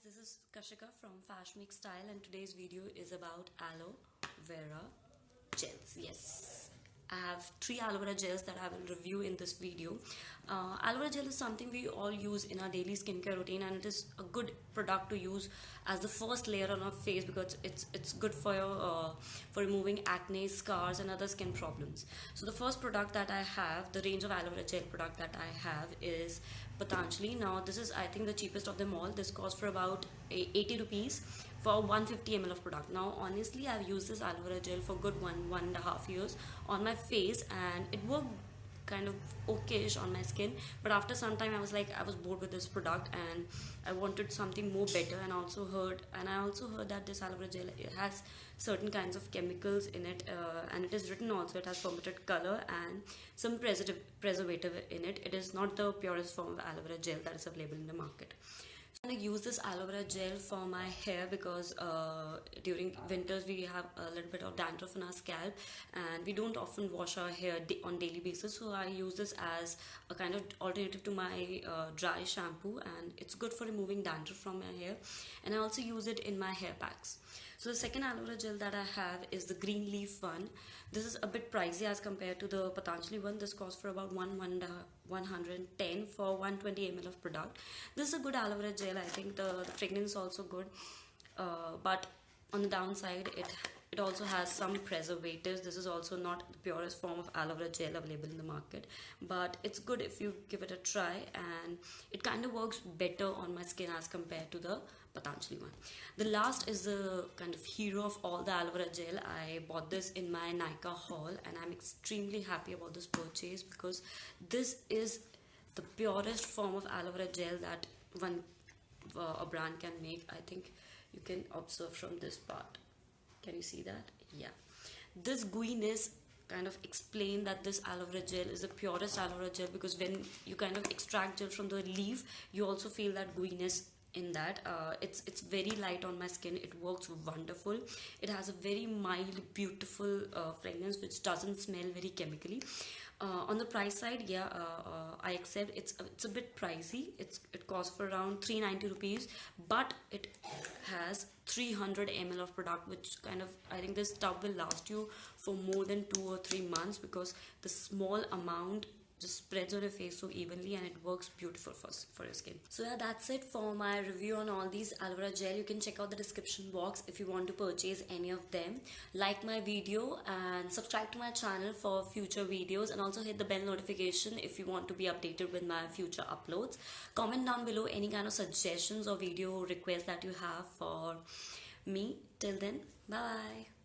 this is Kashika from fashmakestyle and today's video is about aloe vera gels. Yes, I have 3 aloe vera gels that I will review in this video. Aloe vera gel is something we all use in our daily skincare routine, and it is a good product to use as the first layer on our face because it's good for your for removing acne, scars and other skin problems. So the first product that I have, the range of aloe vera gel product that I have is Patanjali. Now this is, I think, the cheapest of them all. This costs for about 80 rupees for 150 ml of product. Now honestly, I've used this aloe vera gel for good one and a half years on my face, and it worked kind of okayish on my skin, but after some time I was bored with this product and I wanted something more better. And I also heard that this aloe vera gel, it has certain kinds of chemicals in it, and it is written also it has permitted color and some preservative in it. It is not the purest form of aloe vera gel that is available in the market. I use this aloe vera gel for my hair because during winters we have a little bit of dandruff in our scalp and we don't often wash our hair on daily basis, so I use this as a kind of alternative to my dry shampoo, and it's good for removing dandruff from my hair. And I also use it in my hair packs. So the second aloe vera gel that I have is the green leaf one. This is a bit pricey as compared to the Patanjali one. This costs for about 110 for 120 ml of product. This is a good aloe vera gel. I think the fragrance is also good, but on the downside it also has some preservatives. This is also not the purest form of aloe vera gel available in the market, but it's good if you give it a try, and it kind of works better on my skin as compared to the Patanjali one. The last is the kind of hero of all the aloe vera gel. I bought this in my Nykaa haul and I'm extremely happy about this purchase because this is the purest form of aloe vera gel that a brand can make. I think you can observe from this part. Can you see that? Yeah, this gooiness kind of explain that this aloe vera gel is the purest aloe vera gel, because when you kind of extract gel from the leaf, you also feel that gooiness in that. It's very light on my skin. It works wonderful. It has a very mild, beautiful fragrance which doesn't smell very chemically. On the price side, yeah, I accept it's a bit pricey. It costs for around 390 rupees, but it has 300 ml of product, which kind of, I think this tub will last you for more than 2 or 3 months because the small amount just spreads on your face so evenly, and it works beautiful for your skin. So yeah, that's it for my review on all these aloe vera gel. You can check out the description box if you want to purchase any of them. Like my video and subscribe to my channel for future videos, and also hit the bell notification if you want to be updated with my future uploads. Comment down below any kind of suggestions or video requests that you have for me. Till then, bye.